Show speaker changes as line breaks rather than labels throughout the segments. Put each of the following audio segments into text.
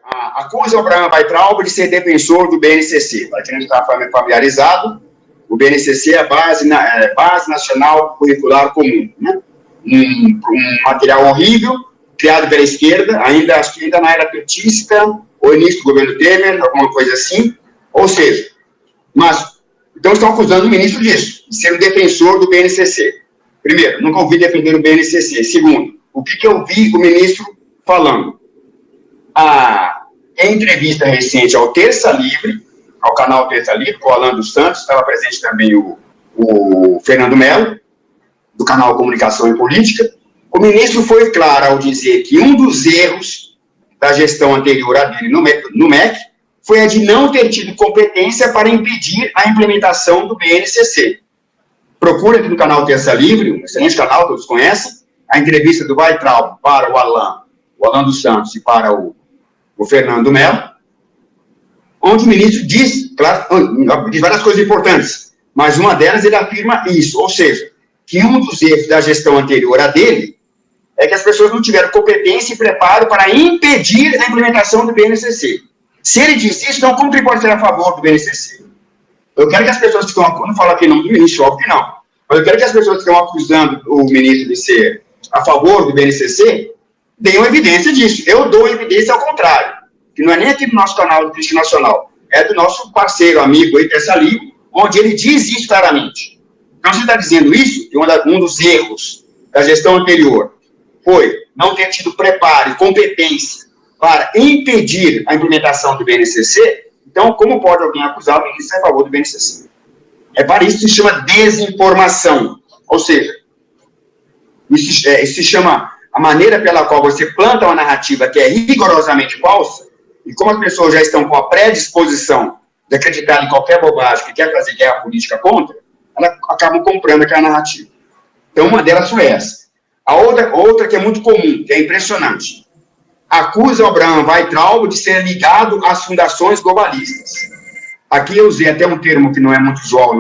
acusa o Abraham Weintraub de ser defensor do BNCC. Para quem não está familiarizado, o BNCC é a Base Nacional Curricular Comum, né? Um material horrível, criado pela esquerda, acho que ainda na era petista, ou início do governo Temer, alguma coisa assim. Ou seja, então estão acusando o ministro disso, de ser um defensor do BNCC. Primeiro, nunca ouvi defender o BNCC. Segundo, o que eu vi o ministro falando? Em entrevista recente ao Terça Livre, ao canal Terça Livre, com o Alan dos Santos, estava presente também o Fernando Mello, do canal Comunicação e Política, o ministro foi claro ao dizer que um dos erros da gestão anterior a dele no MEC foi a de não ter tido competência para impedir a implementação do BNCC. Procura aqui no canal Terça Livre, um excelente canal, todos conhecem, a entrevista do Weintraub para o Alan dos Santos e para o Fernando Mello, onde o ministro diz várias coisas importantes, mas uma delas ele afirma isso, ou seja, que um dos erros da gestão anterior a dele é que as pessoas não tiveram competência e preparo para impedir a implementação do BNCC. Se ele diz isso, então como que ele pode ser a favor do BNCC? Eu quero que as pessoas que estão, não falo aqui em nome do ministro, óbvio que não, mas eu quero que as pessoas que estão acusando o ministro de ser a favor do BNCC deem evidência disso. Eu dou evidência ao contrário, que não é nem aqui do nosso canal do Crítica Nacional, é do nosso parceiro, amigo aí, Terça Livre, onde ele diz isso claramente. Então, você está dizendo isso, que um dos erros da gestão anterior foi não ter tido preparo e competência para impedir a implementação do BNCC, então, como pode alguém acusar o ministro a favor do BNCC? Para isso se chama desinformação. Ou seja, isso se chama a maneira pela qual você planta uma narrativa que é rigorosamente falsa, e como as pessoas já estão com a predisposição de acreditar em qualquer bobagem que quer fazer guerra política contra, elas acabam comprando aquela narrativa. Então, uma delas foi essa. A outra que é muito comum, que é impressionante, acusa o Abraham Weintraub de ser ligado às fundações globalistas. Aqui eu usei até um termo que não é muito usual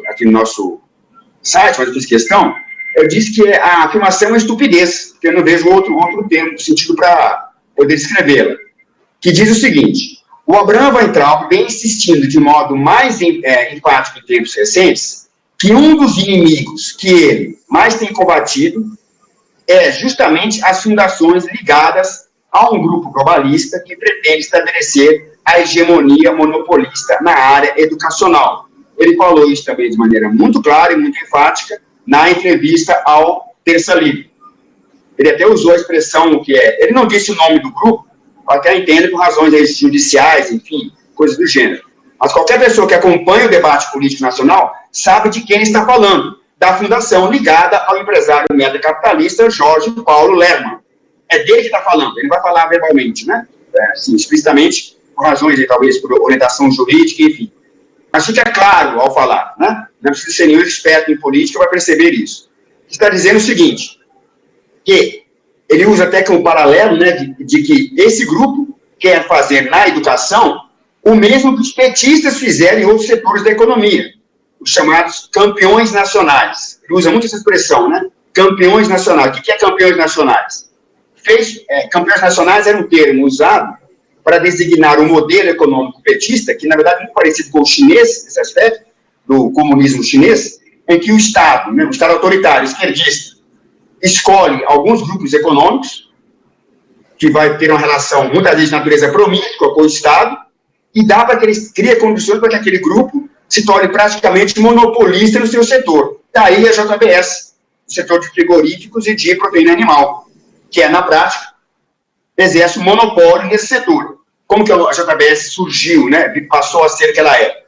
aqui no nosso site, mas eu fiz questão. Eu disse que a afirmação é uma estupidez, porque eu não vejo outro termo, sentido para poder descrevê-la, que diz o seguinte: o Abraham Weintraub vem insistindo de modo mais enfático em tempos recentes que um dos inimigos que ele mais tem combatido é justamente as fundações ligadas a um grupo globalista que pretende estabelecer a hegemonia monopolista na área educacional. Ele falou isso também de maneira muito clara e muito enfática na entrevista ao Terça Livre. Ele até usou a expressão que ele não disse o nome do grupo, até entendo por razões judiciais, enfim, coisas do gênero. Mas qualquer pessoa que acompanha o debate político nacional sabe de quem ele está falando, da fundação ligada ao empresário metacapitalista Jorge Paulo Lehrman. É dele que está falando, ele vai falar verbalmente, né? Assim, explicitamente, por razões, talvez, por orientação jurídica, enfim. Mas fica claro ao falar, né? Não precisa ser nenhum experto em política para perceber isso. Está dizendo o seguinte, que ele usa até como paralelo, né, de que esse grupo quer fazer na educação o mesmo que os petistas fizeram em outros setores da economia, os chamados campeões nacionais. Ele usa muito essa expressão, né? Campeões nacionais. O que é campeões nacionais? Campeões nacionais era um termo usado para designar um modelo econômico petista, que na verdade é muito parecido com o chinês, esse aspecto, do comunismo chinês, em que o Estado, né, o Estado autoritário, esquerdista, escolhe alguns grupos econômicos, que vai ter uma relação, muitas vezes, de natureza promíscua com o Estado, e dá para que ele crie condições para que aquele grupo se torne praticamente monopolista no seu setor. Daí a JBS, o setor de frigoríficos e de proteína animal, que é, na prática, exerce um monopólio nesse setor. Como que a JBS surgiu, né, e passou a ser o que ela era?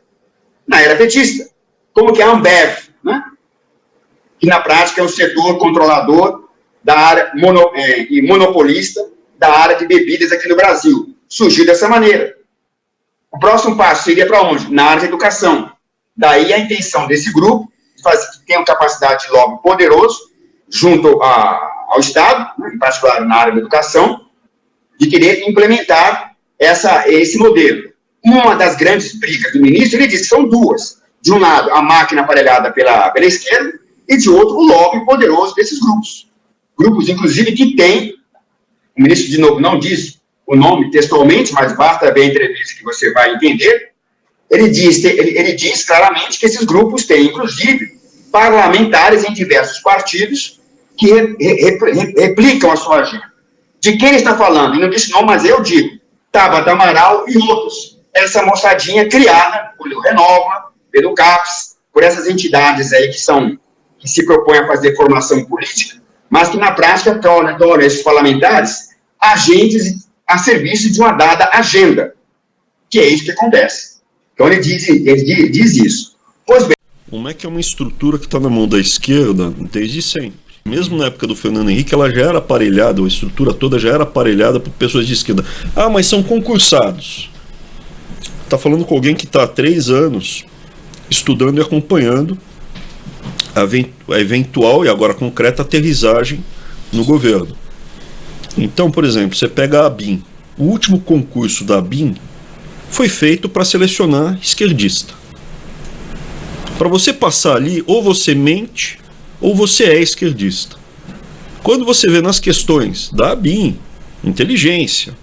Na era petista. Como que a Ambev, né, que na prática é o setor controlador da área e monopolista da área de bebidas aqui no Brasil. Surgiu dessa maneira. O próximo passo seria para onde? Na área de educação. Daí a intenção desse grupo, que tem uma capacidade de lobby poderoso, junto ao Estado, né, em particular na área da educação, de querer implementar esse modelo. Uma das grandes brigas do ministro, ele disse que são duas. De um lado, a máquina aparelhada pela esquerda, e de outro, o lobby poderoso desses grupos. Grupos, inclusive, que tem, o ministro, de novo, não diz o nome textualmente, mas basta ver a entrevista que você vai entender. Ele diz claramente que esses grupos têm, inclusive, parlamentares em diversos partidos que replicam a sua agenda. De quem ele está falando? Ele não disse não, mas eu digo. Tabata Amaral e outros. Essa moçadinha criada pelo Renova, pelo CAPES, por essas entidades aí que se propõem a fazer formação política, mas que na prática tornam esses parlamentares agentes a serviço de uma dada agenda, que é isso que acontece. Então ele diz isso. Pois bem.
Como é que é uma estrutura que está na mão da esquerda desde sempre? Mesmo na época do Fernando Henrique, ela já era aparelhada, a estrutura toda já era aparelhada por pessoas de esquerda. Ah, mas são concursados. Está falando com alguém que está há 3 anos estudando e acompanhando a eventual e agora concreta aterrissagem no governo. Então, por exemplo, você pega a ABIN. O último concurso da ABIN foi feito para selecionar esquerdista. Para você passar ali, ou você mente, ou você é esquerdista. Quando você vê nas questões da ABIN, inteligência,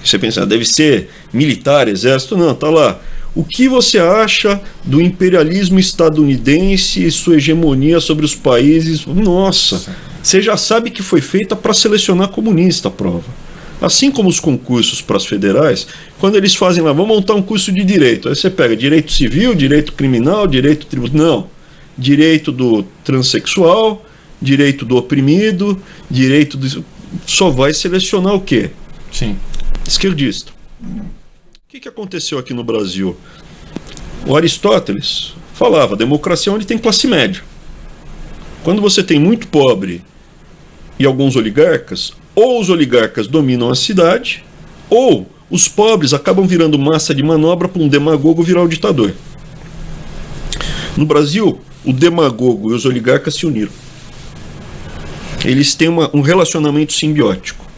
você pensa, deve ser militar, exército, não, tá lá. O que você acha do imperialismo estadunidense e sua hegemonia sobre os países? Nossa, você já sabe que foi feita para selecionar comunista a prova. Assim como os concursos para as federais, quando eles fazem lá, vamos montar um curso de direito. Aí você pega direito civil, direito criminal, direito tributário. Não. Direito do transexual, direito do oprimido, direito do... Só vai selecionar o quê?
Sim.
Esquerdista. O que aconteceu aqui no Brasil? O Aristóteles falava, democracia é onde tem classe média. Quando você tem muito pobre e alguns oligarcas, ou os oligarcas dominam a cidade, ou os pobres acabam virando massa de manobra para um demagogo virar o ditador. No Brasil, o demagogo e os oligarcas se uniram. Eles têm um relacionamento simbiótico.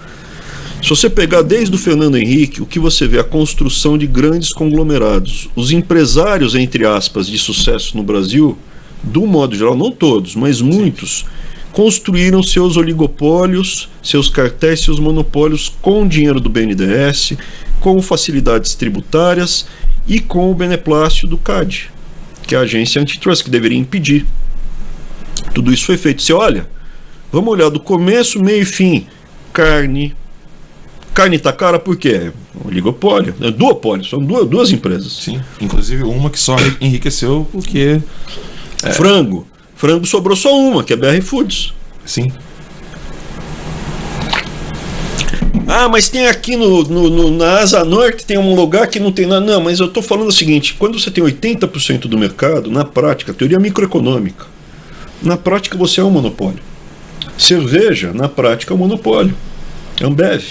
Se você pegar desde o Fernando Henrique, o que você vê? A construção de grandes conglomerados. Os empresários, entre aspas, de sucesso no Brasil, do modo geral, não todos, mas muitos, construíram seus oligopólios, seus cartéis, seus monopólios com o dinheiro do BNDES, com facilidades tributárias e com o beneplácito do CAD, que é a agência antitrust, que deveria impedir. Tudo isso foi feito. Você olha, vamos olhar do começo, meio e fim. Carne tá cara por quê? Oligopólio, duopólio, são duas empresas.
Sim, inclusive uma que só enriqueceu porque...
Frango sobrou só uma, que é BR Foods.
Sim.
Ah, mas tem aqui na Asa Norte, tem um lugar que não tem nada. Não, mas eu estou falando o seguinte, quando você tem 80% do mercado, na prática, teoria microeconômica, na prática você é um monopólio. Cerveja, na prática, é um monopólio. Ambev.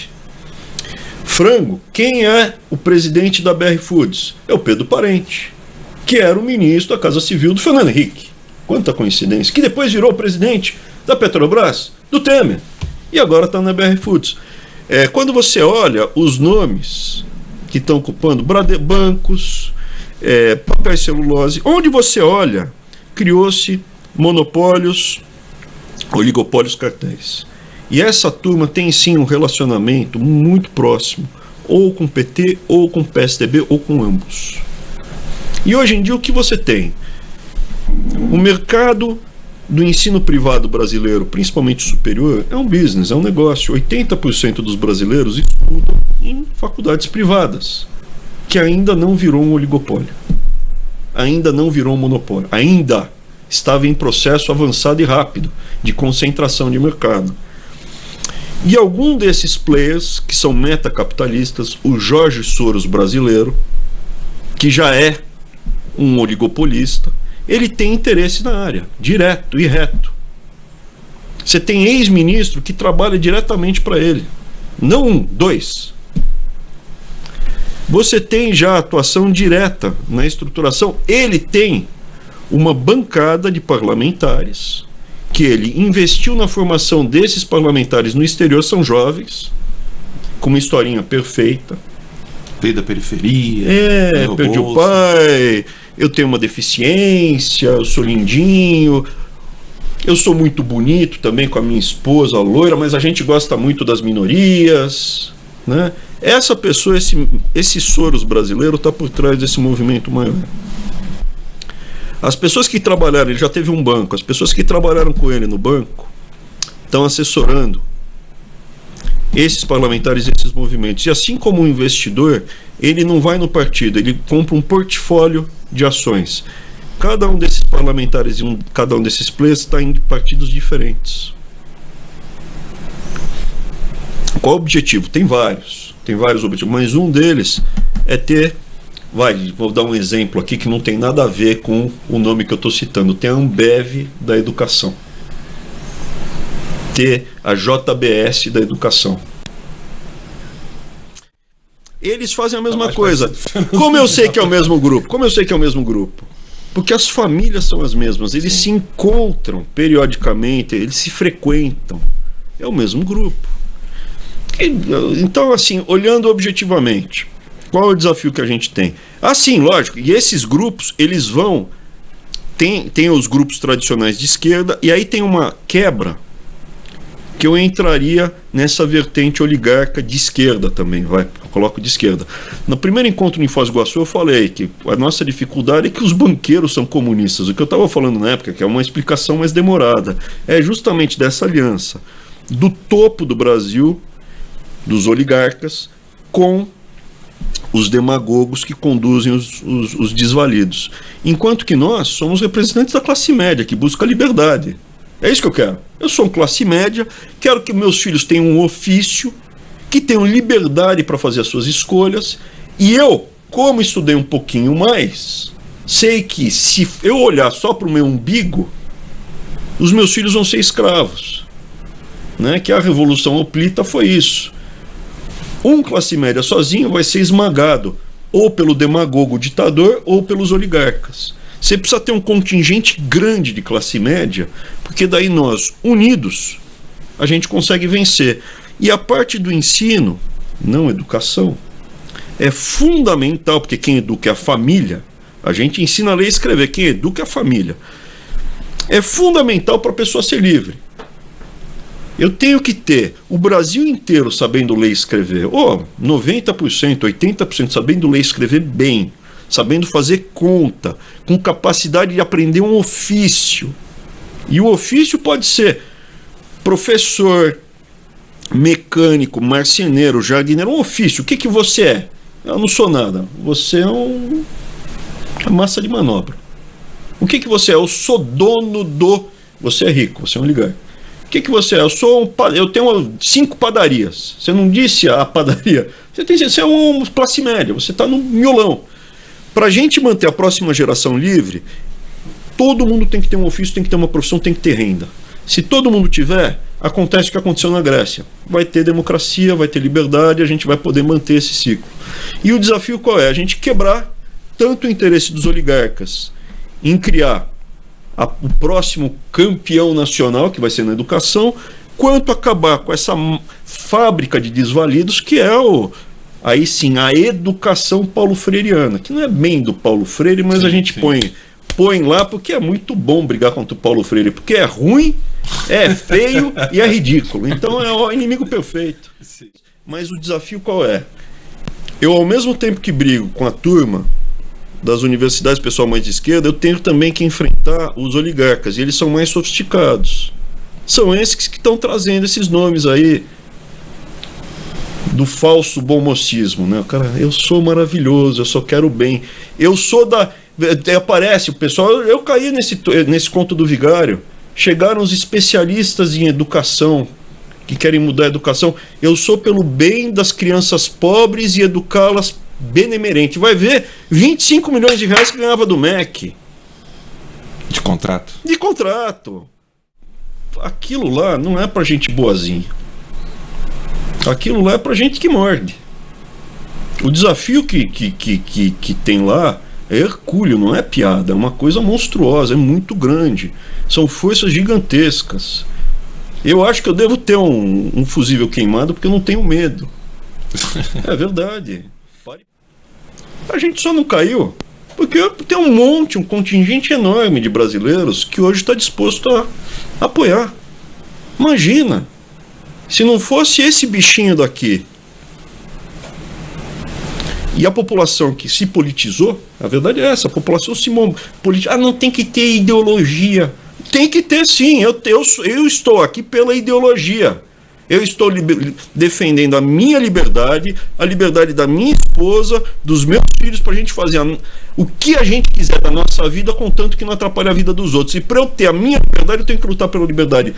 Frango, quem é o presidente da BR Foods? É o Pedro Parente, que era o ministro da Casa Civil do Fernando Henrique. Quanta coincidência. Que depois virou presidente da Petrobras, do Temer. E agora está na BR Foods. Quando você olha os nomes que estão ocupando bancos, papel e celulose, onde você olha, criou-se monopólios, oligopólios, cartéis. E essa turma tem sim um relacionamento muito próximo, ou com o PT, ou com o PSDB, ou com ambos. E hoje em dia o que você tem? O mercado do ensino privado brasileiro, principalmente superior, é um business, é um negócio. 80% dos brasileiros estudam em faculdades privadas, que ainda não virou um oligopólio, ainda não virou um monopólio, ainda estava em processo avançado e rápido de concentração de mercado. E algum desses players, que são metacapitalistas, o Jorge Soros brasileiro, que já é um oligopolista, ele tem interesse na área, direto e reto. Você tem ex-ministro que trabalha diretamente para ele. Não um, 2. Você tem já atuação direta na estruturação. Ele tem uma bancada de parlamentares que ele investiu na formação desses parlamentares no exterior, são jovens, com uma historinha perfeita.
Veio da periferia.
Perdi o pai, eu tenho uma deficiência, eu sou lindinho, eu sou muito bonito também com a minha esposa loira, mas a gente gosta muito das minorias. né? Essa pessoa, esse Soros brasileiro está por trás desse movimento maior. As pessoas que trabalharam, ele já teve um banco, as pessoas que trabalharam com ele no banco estão assessorando esses parlamentares, esses movimentos. E assim como o investidor, ele não vai no partido, ele compra um portfólio de ações. Cada um desses parlamentares e cada um desses players está em partidos diferentes. Qual o objetivo? Tem vários objetivos, mas um deles é ter, vou dar um exemplo aqui que não tem nada a ver com o nome que eu estou citando, tem a Ambev da educação, ter a JBS da educação. Eles fazem a mesma coisa. Como eu sei que é o mesmo grupo? Porque as famílias são as mesmas, eles se encontram periodicamente, eles se frequentam, é o mesmo grupo. Então, assim, olhando objetivamente, qual é o desafio que a gente tem? Assim, lógico, e esses grupos, eles vão... Tem os grupos tradicionais de esquerda, e aí tem uma quebra que eu entraria nessa vertente oligarca de esquerda também, eu coloco de esquerda. No primeiro encontro em Foz do Iguaçu eu falei que a nossa dificuldade é que os banqueiros são comunistas. O que eu estava falando na época, que é uma explicação mais demorada, é justamente dessa aliança do topo do Brasil, dos oligarcas, com os demagogos que conduzem os desvalidos. Enquanto que nós somos representantes da classe média, que busca liberdade. É isso que eu quero. Eu sou uma classe média, quero que meus filhos tenham um ofício, que tenham liberdade para fazer as suas escolhas, e eu, como estudei um pouquinho mais, sei que se eu olhar só para o meu umbigo, os meus filhos vão ser escravos, né? Que a Revolução Hoplita foi isso. Um classe média sozinho vai ser esmagado ou pelo demagogo ditador ou pelos oligarcas. Você precisa ter um contingente grande de classe média, porque daí nós, unidos, a gente consegue vencer. E a parte do ensino, não educação, é fundamental, porque quem educa é a família. A gente ensina a ler e escrever, quem educa é a família. É fundamental para a pessoa ser livre. Eu tenho que ter o Brasil inteiro sabendo ler e escrever. 90%, 80% sabendo ler e escrever bem. Sabendo fazer conta. Com capacidade de aprender um ofício. E o ofício pode ser professor, mecânico, marceneiro, jardineiro. Um ofício. O que você é? Eu não sou nada. Você é uma massa de manobra. O que você é? Eu sou dono do... Você é rico, você é um oligarca. O que você é? Eu tenho 5 padarias. Você não disse a padaria. Você é uma classe média, você está no miolão. Para a gente manter a próxima geração livre, todo mundo tem que ter um ofício, tem que ter uma profissão, tem que ter renda. Se todo mundo tiver, acontece o que aconteceu na Grécia. Vai ter democracia, vai ter liberdade, a gente vai poder manter esse ciclo. E o desafio qual é? A gente quebrar tanto o interesse dos oligarcas em criar o próximo campeão nacional, que vai ser na educação, quanto acabar com essa fábrica de desvalidos que é aí sim, a educação paulo-freiriana, que não é bem do Paulo Freire, mas sim, a gente põe lá porque é muito bom brigar contra o Paulo Freire, porque é ruim, é feio e é ridículo. Então é o inimigo perfeito. Mas o desafio qual é? Eu, ao mesmo tempo que brigo com a turma das universidades, pessoal mais de esquerda, eu tenho também que enfrentar os oligarcas, e eles são mais sofisticados. São esses que estão trazendo esses nomes aí do falso bom mocismo, né? Cara, eu sou maravilhoso, eu só quero bem. Eu sou da... Aparece o pessoal... Eu caí nesse conto do Vigário. Chegaram os especialistas em educação, que querem mudar a educação. Eu sou pelo bem das crianças pobres e educá-las benemerente. Vai ver 25 milhões de reais que ganhava do MEC.
De contrato.
De contrato. Aquilo lá não é pra gente boazinha. Aquilo lá é pra gente que morde. O desafio que tem lá é hercúleo, não é piada. É uma coisa monstruosa, é muito grande. São forças gigantescas. Eu acho que eu devo ter um fusível queimado porque eu não tenho medo. É verdade. A gente só não caiu porque tem um contingente enorme de brasileiros que hoje está disposto a apoiar. Imagina, se não fosse esse bichinho daqui E a população que se politizou, a verdade é essa, a população se politizou. Não tem que ter ideologia. Tem que ter sim, eu estou aqui pela ideologia. Eu estou defendendo a minha liberdade, a liberdade da minha esposa, dos meus filhos, para a gente fazer o que a gente quiser da nossa vida, contanto que não atrapalhe a vida dos outros. E para eu ter a minha liberdade, eu tenho que lutar pela liberdade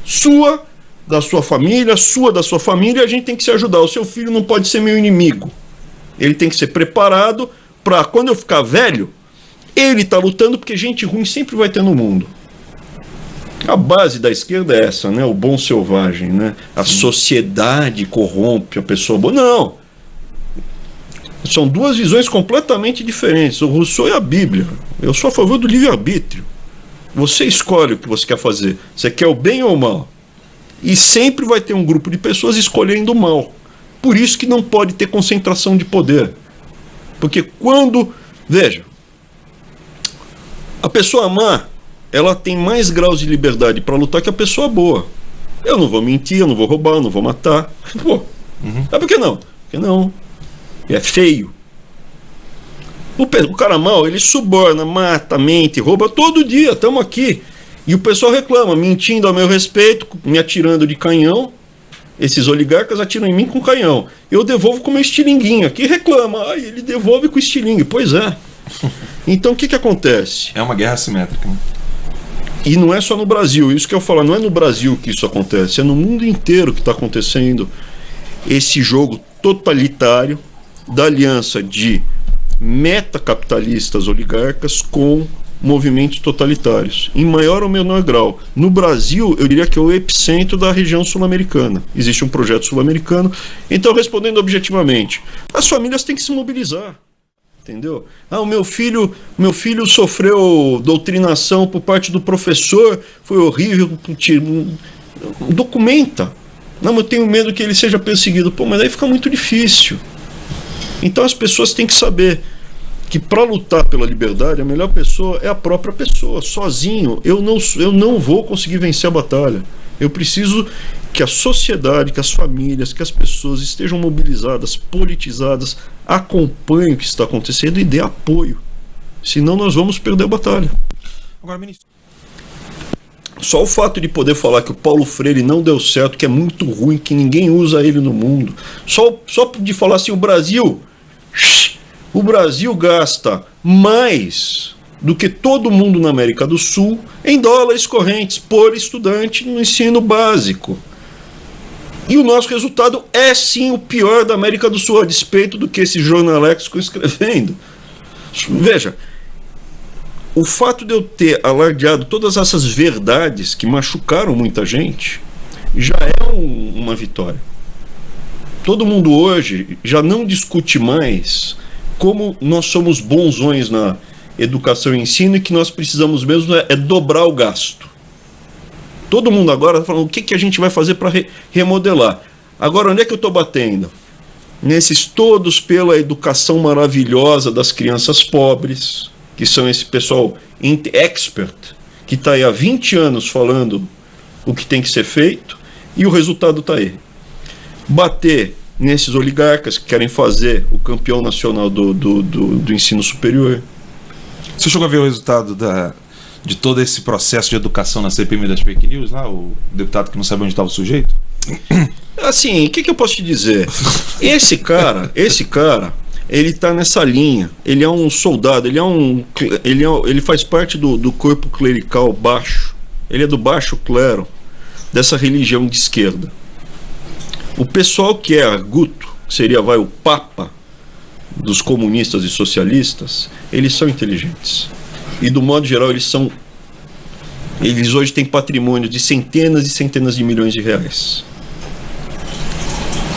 sua, da sua família, sua, da sua família, e a gente tem que se ajudar. O seu filho não pode ser meu inimigo. Ele tem que ser preparado para, quando eu ficar velho, ele está lutando, porque gente ruim sempre vai ter no mundo. A base da esquerda é essa, né? O bom selvagem, né? A sociedade corrompe a pessoa boa. Não! São duas visões completamente diferentes. O Rousseau e a Bíblia. Eu sou a favor do livre-arbítrio. Você escolhe o que você quer fazer. Você quer o bem ou o mal? E sempre vai ter um grupo de pessoas escolhendo o mal. Por isso que não pode ter concentração de poder. Porque quando... Veja, a pessoa má, ela tem mais graus de liberdade para lutar que a pessoa boa. Eu não vou mentir, eu não vou roubar, eu não vou matar. Pô, por que não? Porque não. É feio. O cara mau, ele suborna, mata, mente, rouba todo dia, estamos aqui. E o pessoal reclama, mentindo a meu respeito, me atirando de canhão. Esses oligarcas atiram em mim com canhão. Eu devolvo com meu estilinguinho. Aqui reclama, ele devolve com estilingue. Pois é. Então o que acontece?
É uma guerra assimétrica, né?
E não é só no Brasil, isso que eu falo, não é no Brasil que isso acontece, é no mundo inteiro que está acontecendo esse jogo totalitário da aliança de metacapitalistas oligarcas com movimentos totalitários, em maior ou menor grau. No Brasil, eu diria que é o epicentro da região sul-americana. Existe um projeto sul-americano. Então, respondendo objetivamente, as famílias têm que se mobilizar. Entendeu? O meu filho sofreu doutrinação por parte do professor, foi horrível. Documenta. Não, eu tenho medo que ele seja perseguido. Pô, mas aí fica muito difícil. Então as pessoas têm que saber que para lutar pela liberdade, a melhor pessoa é a própria pessoa. Sozinho, eu não vou conseguir vencer a batalha. Eu preciso que a sociedade, que as famílias, que as pessoas estejam mobilizadas, politizadas, acompanhem o que está acontecendo e dê apoio. Senão nós vamos perder a batalha.
Agora, ministro,
só o fato de poder falar que o Paulo Freire não deu certo, que é muito ruim, que ninguém usa ele no mundo, só de falar assim, o Brasil gasta mais do que todo mundo na América do Sul em dólares correntes por estudante no ensino básico. E o nosso resultado é sim o pior da América do Sul, a despeito do que esse jornalex ficou escrevendo. Veja, o fato de eu ter alardeado todas essas verdades que machucaram muita gente já é uma vitória. Todo mundo hoje já não discute mais como nós somos bonzões na educação e ensino e que nós precisamos mesmo é dobrar o gasto. Todo mundo agora está falando o que a gente vai fazer para remodelar. Agora, onde é que eu estou batendo? Nesses todos pela educação maravilhosa das crianças pobres, que são esse pessoal expert, que está aí há 20 anos falando o que tem que ser feito, e o resultado está aí. Bater nesses oligarcas que querem fazer o campeão nacional do ensino superior.
Você chegou a ver o resultado de todo esse processo de educação na CPMI das fake news lá, o deputado que não sabe onde estava o sujeito?
Assim, o que eu posso te dizer? Esse cara, ele tá nessa linha, ele é um soldado, ele faz parte do corpo clerical baixo, ele é do baixo clero, dessa religião de esquerda. O pessoal que é arguto, que seria o papa dos comunistas e socialistas, eles são inteligentes. E do modo geral eles hoje têm patrimônio de centenas e centenas de milhões de reais.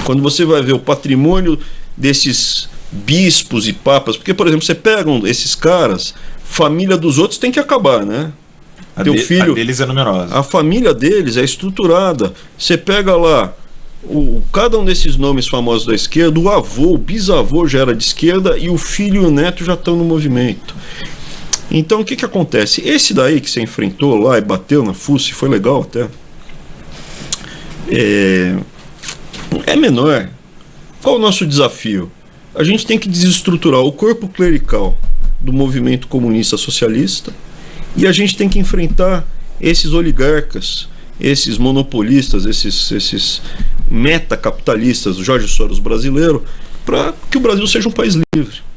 Quando você vai ver o patrimônio desses bispos e papas, porque, por exemplo, você pega esses caras, família dos outros tem que acabar, né?
A deles é numerosa.
A família deles é estruturada. Você pega lá cada um desses nomes famosos da esquerda, o avô, o bisavô já era de esquerda e o filho e o neto já estão no movimento. Então o que acontece? Esse daí que você enfrentou lá e bateu na fuça, foi legal até, é menor. Qual o nosso desafio? A gente tem que desestruturar o corpo clerical do movimento comunista socialista e a gente tem que enfrentar esses oligarcas, esses monopolistas, esses metacapitalistas do Jorge Soros brasileiro, para que o Brasil seja um país livre.